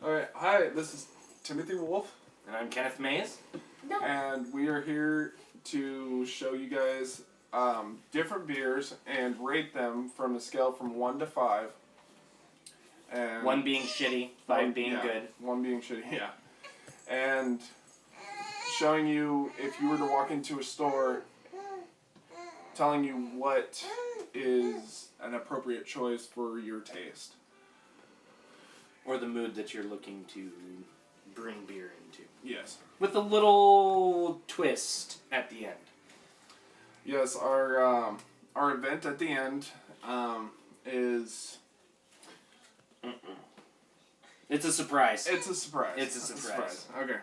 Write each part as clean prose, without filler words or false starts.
Alright, hi, this is Timothy Wolf. And I'm Kenneth Mays. No. And we are here to show you guys different beers and rate them from a scale from 1 to 5. And 1 being shitty, 5 being good. 1 being shitty, yeah. And showing you, if you were to walk into a store, telling you what is an appropriate choice for your taste. Or the mood that you're looking to bring beer into. Yes. With a little twist at the end. Yes, our event at the end is... It's a surprise. It's a surprise. It's a surprise. Okay.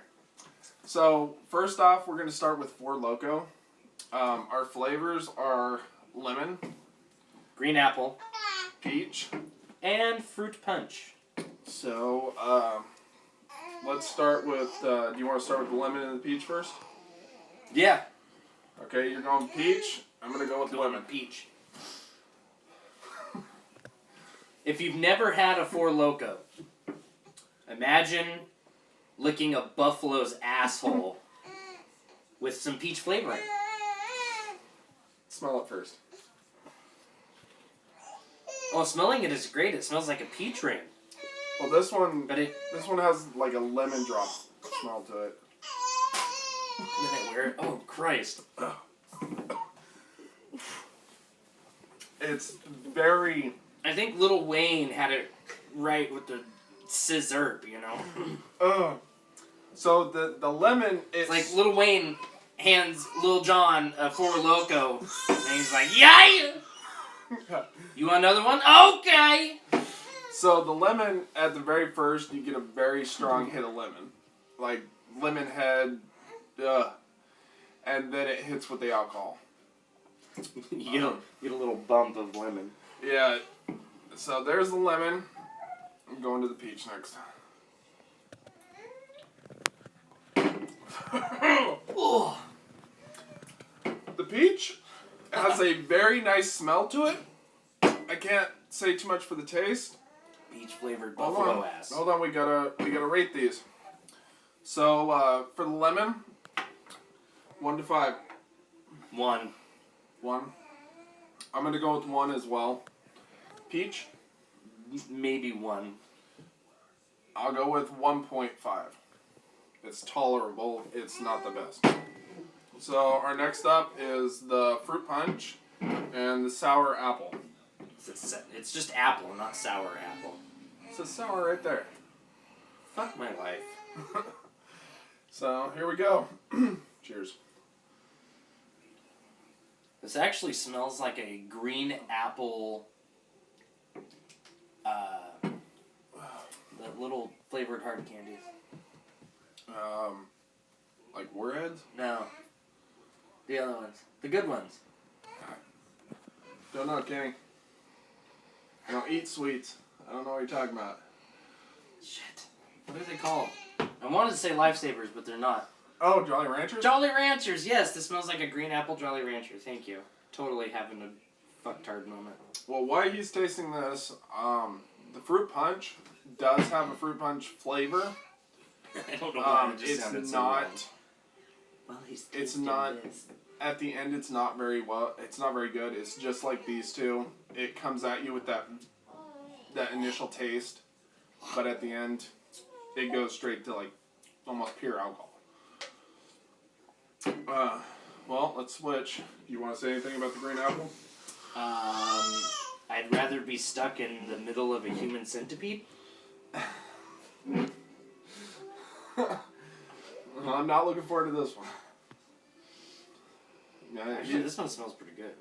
So, first off, we're going to start with Four Loko. Our flavors are lemon, Green apple. peach. And fruit punch. So, let's start with, do you want to start with the lemon and the peach first? Yeah. Okay, you're going peach. I'm going to go with lemon. Peach. If you've never had a Four Loko, imagine licking a buffalo's asshole with some peach flavoring. Smell it first. Well, smelling it is great. It smells like a peach ring. Well, this one But has like a lemon drop smell to it. Isn't it weird? Oh, Christ. It's very... I think Lil Wayne had it right with the scissor, you know? So the lemon, It's like Lil Wayne hands Lil Jon a Four Loko, and he's like, yeah! You want another one? Okay! So the lemon, at the very first, you get a very strong hit of lemon. Like, lemon head, and then it hits with the alcohol. You get a little bump of lemon. Yeah, so there's the lemon. I'm going to the peach next. The peach has a very nice smell to it. I can't say too much for the taste. Peach flavored Hold buffalo on. ass. Hold on, we gotta rate these. So for the lemon, 1 to 5. 1. 1. I'm gonna go with 1 as well. Peach, Maybe 1. I'll go with 1.5. It's tolerable. It's not the best. So our next up is the fruit punch and the sour apple. It's just apple, not sour apple. It's a sour right there. Fuck my life. So here we go. Cheers. This actually smells like a green apple, the little flavored hard candies. Like Warheads? No. The other ones. The good ones. Don't know, Kenny. I don't eat sweets. I don't know what you're talking about. Shit. What are they called? I wanted to say Lifesavers, but they're not. Oh, Jolly Ranchers? Jolly Ranchers, yes. This smells like a green apple Jolly Rancher. Thank you. Totally having a fucktard moment. Well, while he's tasting this, the fruit punch does have a fruit punch flavor. I don't know why it just It's sounded not... so well, he's It's tasting not... this. At the end, it's not very well. It's not very good. It's just like these two. It comes at you with that initial taste, but at the end, it goes straight to like almost pure alcohol. Well, let's switch. You want to say anything about the green apple? I'd rather be stuck in the middle of a human centipede. I'm not looking forward to this one. Yeah, Actually, this one smells pretty good.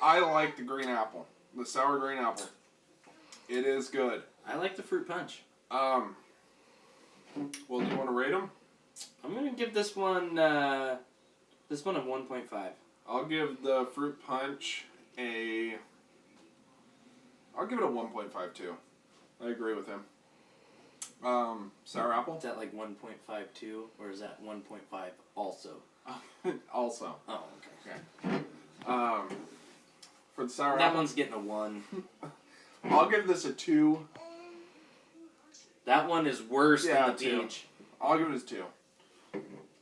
I like the green apple, the sour green apple. It is good. I like the fruit punch. Well, do you want to rate them? I'm gonna give this one a 1.5. I'll give the fruit punch I'll give it a 1.5 too. I agree with him. Sour apple? Is that like 1.52 or is that 1.5 also? Also. Oh, okay. For the sour That apple, one's getting a 1. I'll give this a 2. That one is worse than the 2. peach. I'll give it a 2.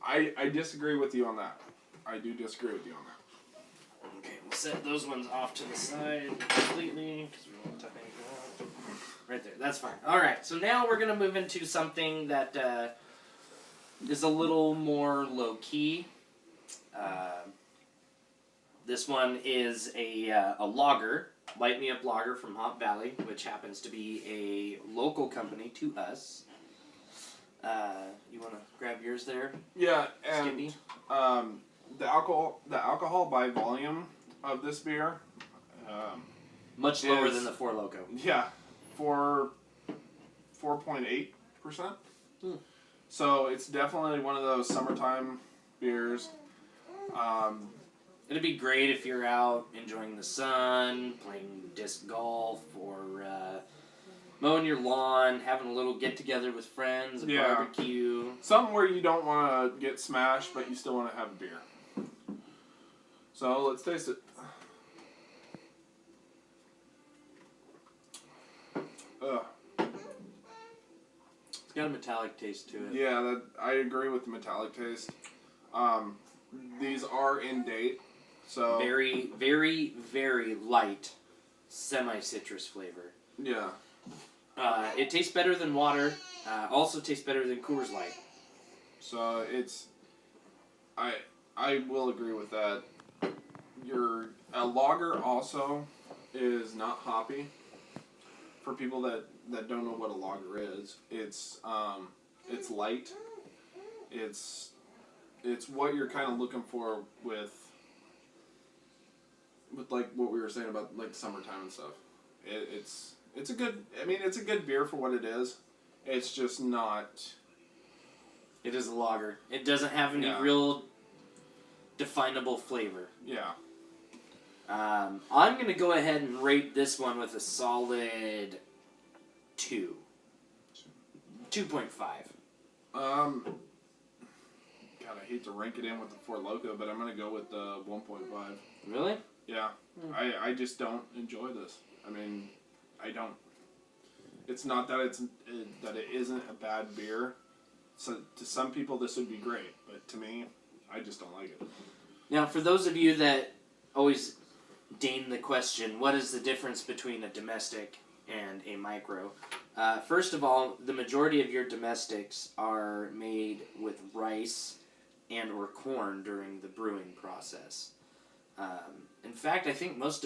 I disagree with you on that. I do disagree with you on that. Okay, we'll set those ones off to the side completely because we won't touch anything else. Right there, that's fine. All right, so now we're gonna move into something that is a little more low key. This one is a lager, Light Me Up Lager from Hop Valley, which happens to be a local company to us. You want to grab yours there? Yeah, and Skippy? the alcohol by volume of this beer, Much lower is- than the Four Loko. yeah, 4.8%. Hmm. So it's definitely one of those summertime beers. It'd be great if you're out enjoying the sun, playing disc golf, or mowing your lawn, having a little get-together with friends, a Yeah. barbecue. Something where you don't want to get smashed, but you still want to have a beer. So let's taste it. Ugh. It's got a metallic taste to it. Yeah, I agree with the metallic taste. These are in date, so Very, very, very light semi-citrus flavor. yeah. It tastes better than water. Also tastes better than Coors Light. So it's, I will agree with that. A lager also is not hoppy. For people that don't know what a lager is, it's light. It's what you're kind of looking for with like what we were saying about like summertime and stuff. It's a good. I mean, it's a good beer for what it is. It's just not. It is a lager. It doesn't have any Yeah. real definable flavor. Yeah. I'm going to go ahead and rate this one with a solid 2. 2.5. God, I hate to rank it in with the Four Loko, but I'm gonna go with the 1.5. Really? Yeah, I just don't enjoy this. I mean, I don't. It's not that that it isn't a bad beer. So to some people this would be great, but to me, I just don't like it. Now, for those of you that always deign the question, what is the difference between a domestic and a micro? First of all, the majority of your domestics are made with rice and or corn during the brewing process. In fact, I think most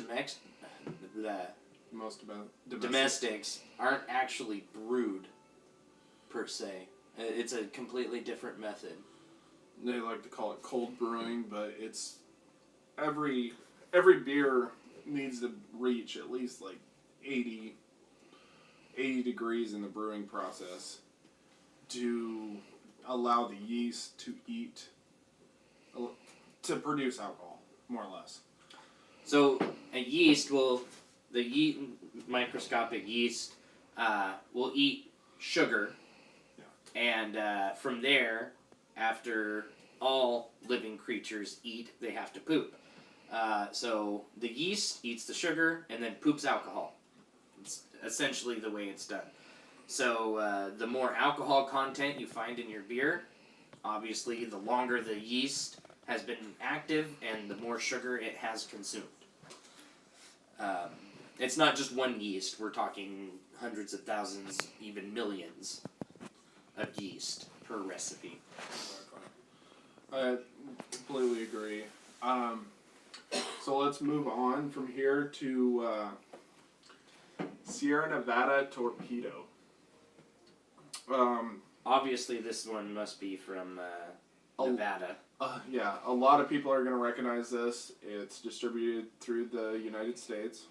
Most about domestics aren't actually brewed, per se. It's a completely different method. They like to call it cold brewing, but it's every beer needs to reach at least like 80 degrees in the brewing process to allow the yeast to produce alcohol, more or less. So a yeast the microscopic yeast will eat sugar, and from there, after all living creatures eat, they have to poop. So the yeast eats the sugar and then poops alcohol. It's essentially the way it's done. So the more alcohol content you find in your beer, obviously the longer the yeast has been active and the more sugar it has consumed. It's not just one yeast. We're talking hundreds of thousands, even millions of yeast per recipe. I completely agree. So let's move on from here to Sierra Nevada Torpedo. Obviously, this one must be from Nevada. Yeah, a lot of people are going to recognize this. It's distributed through the United States.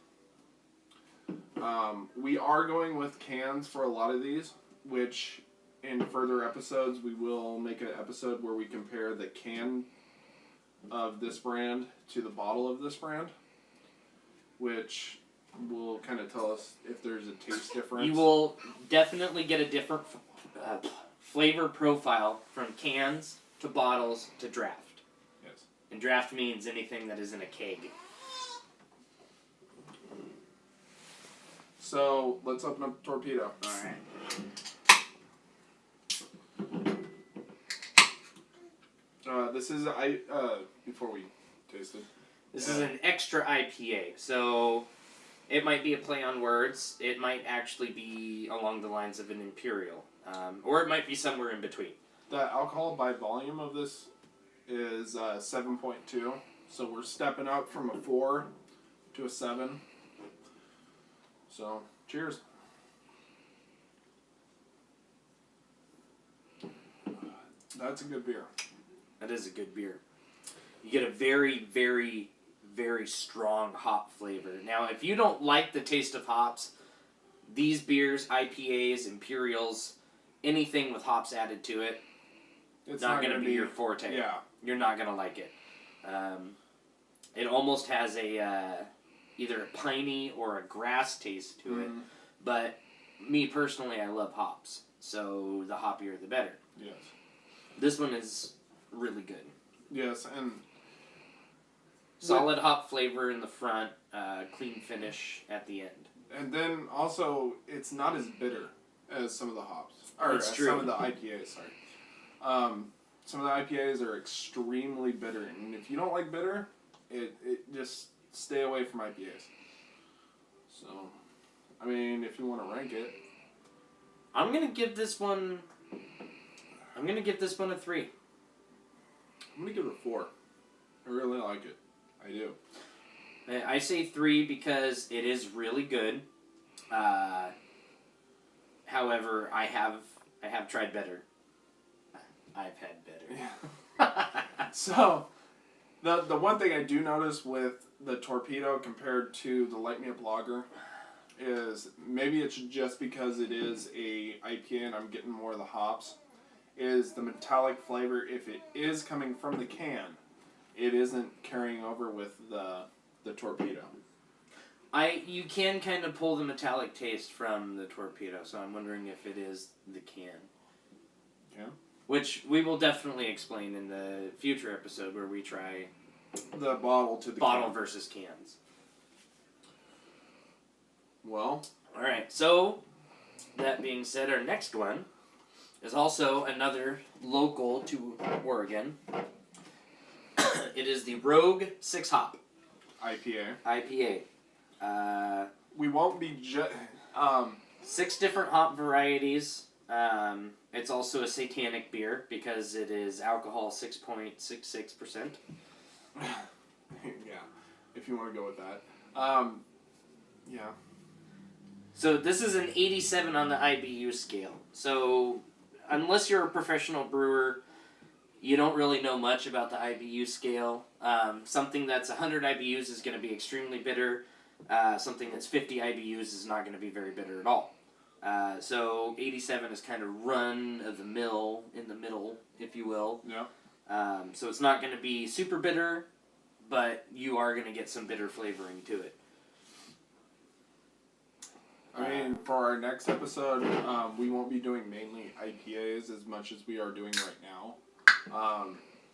We are going with cans for a lot of these, which in further episodes we will make an episode where we compare the can of this brand to the bottle of this brand, which will kind of tell us if there's a taste difference. You will definitely get a different flavor profile from cans to bottles to draft. Yes. And draft means anything that isn't a keg. So let's open up the torpedo. All right. This is before we taste it. This is an extra IPA, so it might be a play on words. It might actually be along the lines of an imperial, or it might be somewhere in between. The alcohol by volume of this is 7.2, so we're stepping up from a 4 to a 7. So, cheers. That's a good beer. That is a good beer. You get a very, very, very strong hop flavor. Now, if you don't like the taste of hops, these beers, IPAs, Imperials, anything with hops added to it, it's not going to be your forte. Yeah. You're not going to like it. It almost has a either a piney or a grass taste to it. But me personally, I love hops. So the hoppier, the better. Yes. This one is really good. Yes, and solid hop flavor in the front, clean finish at the end. And then also, it's not as bitter as some of the hops. Or That's true. Some of the IPAs, sorry. Some of the IPAs are extremely bitter. And if you don't like bitter, it just stay away from IPAs. So, I mean, if you want to rank it. I'm going to give this one a 3. I'm going to give it a 4. I really like it. I do. I say 3 because it is really good. However, I have tried better. I've had better. So, the one thing I do notice with the Torpedo compared to the Light Me Up Lager is maybe it's just because it is a IPA and I'm getting more of the hops, is the metallic flavor. If it is coming from the can, it isn't carrying over with the Torpedo. You can kind of pull the metallic taste from the Torpedo, so I'm wondering if it is the can. Yeah. Which we will definitely explain in the future episode where we try the bottle to the bottle can. Versus cans. Well, all right. So that being said, our next one is also another local to Oregon. It is the Rogue 6 Hop IPA. We won't be 6 different hop varieties. It's also a satanic beer because it is alcohol 6.66%. Yeah, if you want to go with that. Yeah. So this is an 87 on the IBU scale. So unless you're a professional brewer, you don't really know much about the IBU scale. Something that's 100 IBUs is going to be extremely bitter. Something that's 50 IBUs is not going to be very bitter at all. So 87 is kind of run of the mill, in the middle, if you will. Yeah. So it's not going to be super bitter, but you are going to get some bitter flavoring to it. I mean, for our next episode, we won't be doing mainly IPAs as much as we are doing right now.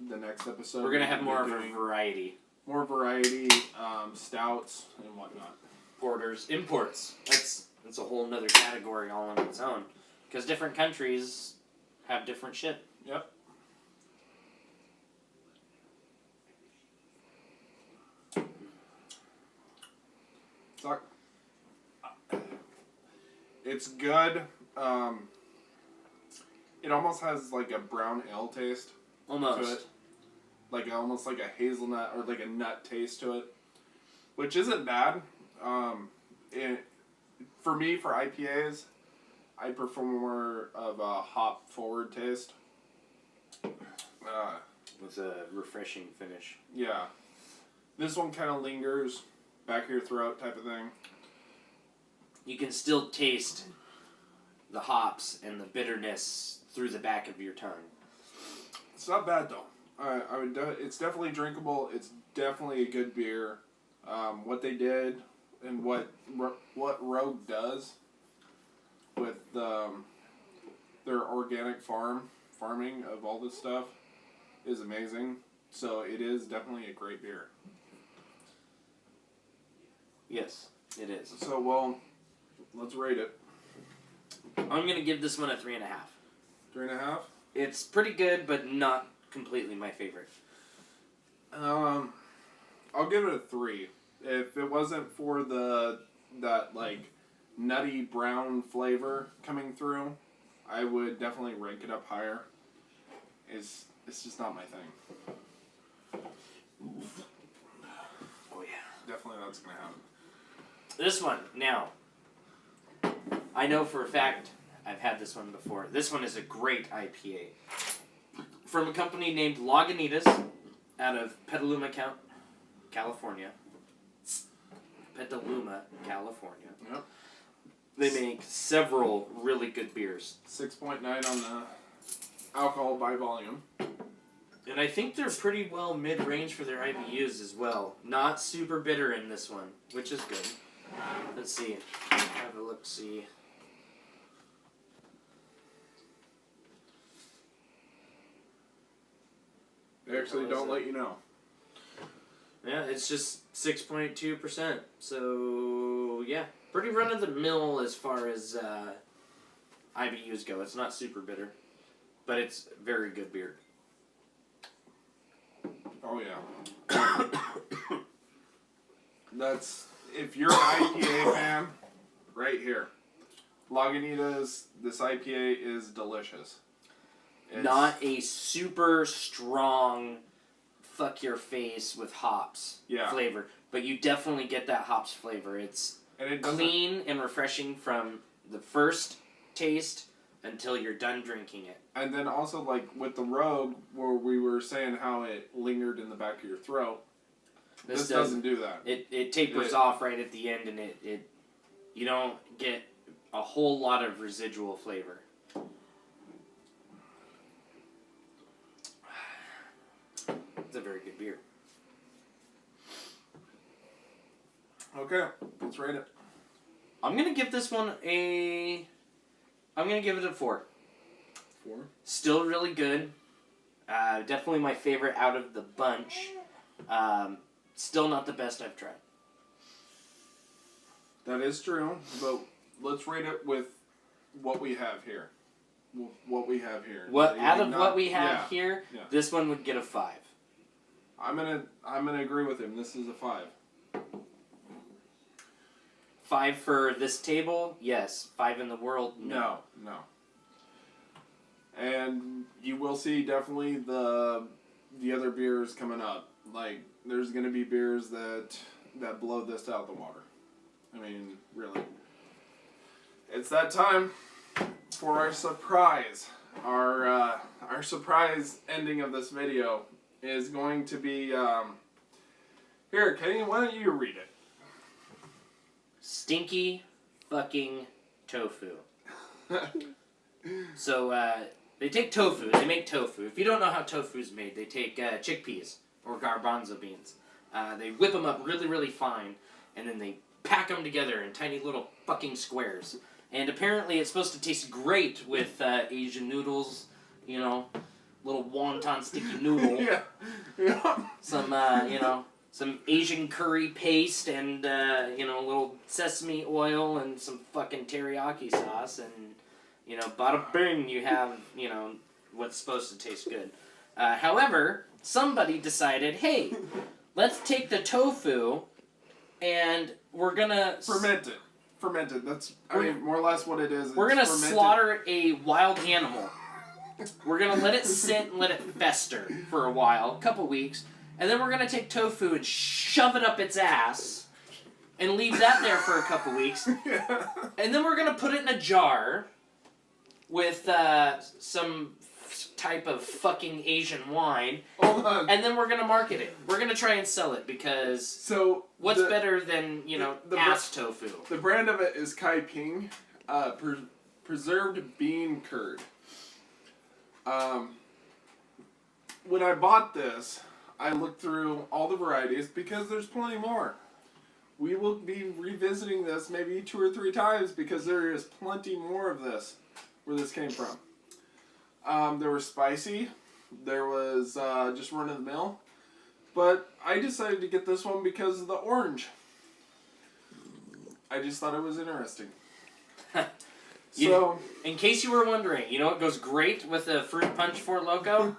The next episode, we're going to have more of a variety. More variety, stouts and whatnot. Porters, imports. That's a whole nother category all on its own. Because different countries have different shit. Yep. It's good. It almost has like a brown ale taste. Almost. To it. Almost like a hazelnut or like a nut taste to it. Which isn't bad. For me, for IPAs, I prefer more of a hop forward taste. With a refreshing finish. Yeah. This one kind of lingers, back of your throat type of thing. You can still taste the hops and the bitterness through the back of your tongue. It's not bad though. It's definitely drinkable. It's definitely a good beer. What they did and what Rogue does with their organic farming of all this stuff is amazing. So it is definitely a great beer. Yes, it is. So, well, Let's rate it. I'm gonna give this one a 3.5. 3.5. It's pretty good, but not completely my favorite. I'll give it a 3. If it wasn't for that like nutty brown flavor coming through, I would definitely rank it up higher. It's just not my thing. Oh yeah. Definitely that's gonna happen. This one, now, I know for a fact I've had this one before. This one is a great IPA. From a company named Lagunitas out of Petaluma, California. Petaluma, California. Yep. They make several really good beers. 6.9 on the alcohol by volume. And I think they're pretty well mid-range for their IBUs as well. Not super bitter in this one, which is good. Let's see. Have a look-see. They actually don't let you know. Yeah, it's just 6.2%. So, yeah. Pretty run-of-the-mill as far as IBUs go. It's not super bitter. But it's very good beer. Oh, yeah. That's... If you're an IPA fan, right here. Lagunitas, this IPA is delicious. It's not a super strong fuck your face with hops flavor, but you definitely get that hops flavor. It's clean and refreshing from the first taste until you're done drinking it. And then also, like, with the Rogue, where we were saying how it lingered in the back of your throat, this doesn't do that. It tapers off right at the end, and it you don't get a whole lot of residual flavor. It's a very good beer. Okay, let's rate it. I'm gonna give this one a 4. 4? Still really good. Definitely my favorite out of the bunch. Still not the best I've tried. That is true, but let's rate it with what we have here. What we have here. What we have here, yeah. This one would get a 5. I'm gonna agree with him. This is a 5. 5 for this table, yes. 5 in the world, no. No. And you will see definitely the other beers coming up. Like, there's gonna be beers that blow this out of the water. I mean, really. It's that time for our surprise. Our surprise ending of this video is going to be here, Kenny, why don't you read it? Stinky fucking tofu. So, they take tofu. They make tofu. If you don't know how tofu is made, they take chickpeas or garbanzo beans. They whip them up really, really fine, and then they pack them together in tiny little fucking squares. And apparently it's supposed to taste great with Asian noodles, you know, little wonton sticky noodle. Yeah. Some Asian curry paste and, a little sesame oil and some fucking teriyaki sauce. And, bada bing, you have, what's supposed to taste good. However, somebody decided, hey, let's take the tofu and we're gonna... Fermented. That's, more or less what it is. We're gonna slaughter a wild animal. We're gonna let it sit and let it fester for a while, a couple weeks, and then we're gonna take tofu and shove it up its ass and leave that there for a couple weeks. Yeah. And then we're gonna put it in a jar with some type of fucking Asian wine. Hold on. And then we're gonna market it. We're gonna try and sell it because what's better than, ass tofu? The brand of it is Kai Ping, preserved bean curd. When I bought this, I looked through all the varieties because there's plenty more. We will be revisiting this maybe 2 or 3 times because there is plenty more of this where this came from. There was spicy, there was just run of the mill, but I decided to get this one because of the orange. I just thought it was interesting. So, in case you were wondering, you know what goes great with a fruit punch for Loco?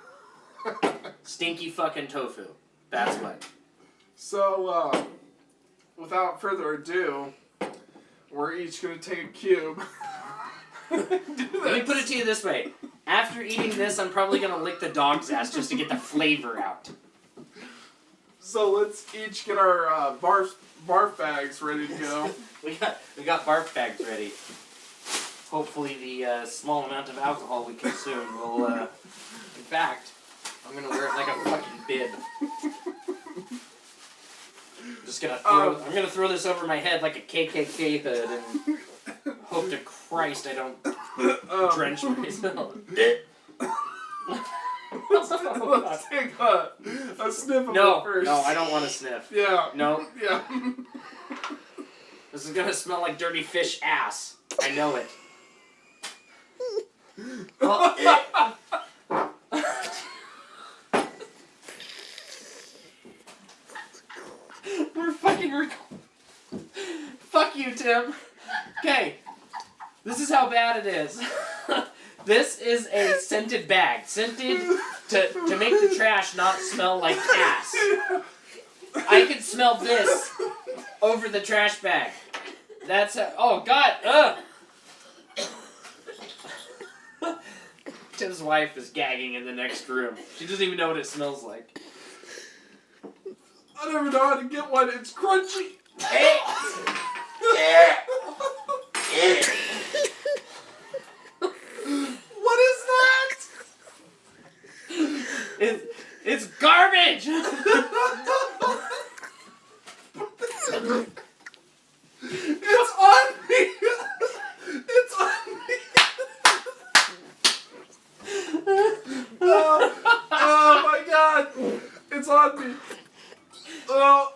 Stinky fucking tofu. That's what. So, without further ado, we're each gonna take a cube. Let me put it to you this way. After eating this, I'm probably gonna lick the dog's ass just to get the flavor out. So let's each get our barf bags ready to go. We got barf bags ready. Hopefully the small amount of alcohol we consume will, in fact, I'm gonna wear it like a fucking bib. I'm gonna throw this over my head like a KKK hood and hope to Christ I don't drench myself. Let's take a sniff of it first. No, I don't want to sniff. Yeah. No. Yeah. This is gonna smell like dirty fish ass. I know it. Oh. We're fucking Fuck you, Tim. Okay. This is how bad it is. This is a scented bag. Scented to make the trash not smell like ass. I can smell this over the trash bag. That's oh God. Tim's wife is gagging in the next room. She doesn't even know what it smells like. I never know how to get one. It's crunchy. What is that? It's garbage. It's on me. It's on me. Oh my God! It's on me. Oh.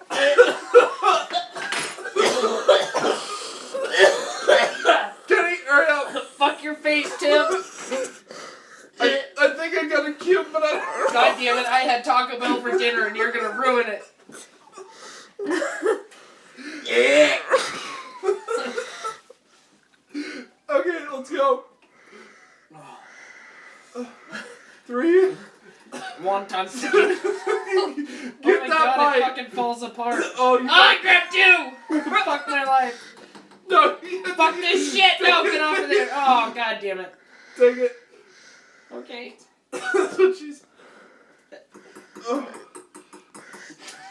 Kenny, hurry up! Fuck your face, Tim. I think I got a cube, but I don't know. God damn it! I had Taco Bell for dinner, and you're gonna ruin it. Okay, let's go. 3. Wonton sticky. Get my that God, bite. it fucking falls apart. Oh, you I grabbed you! Fuck my life. No, Fuck this shit! No, get off of there! Oh, God damn it. Take it. Okay. That's what she's. Oh.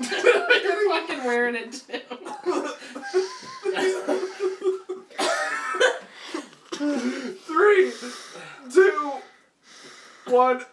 You're fucking wearing it too. 3, 2, 1.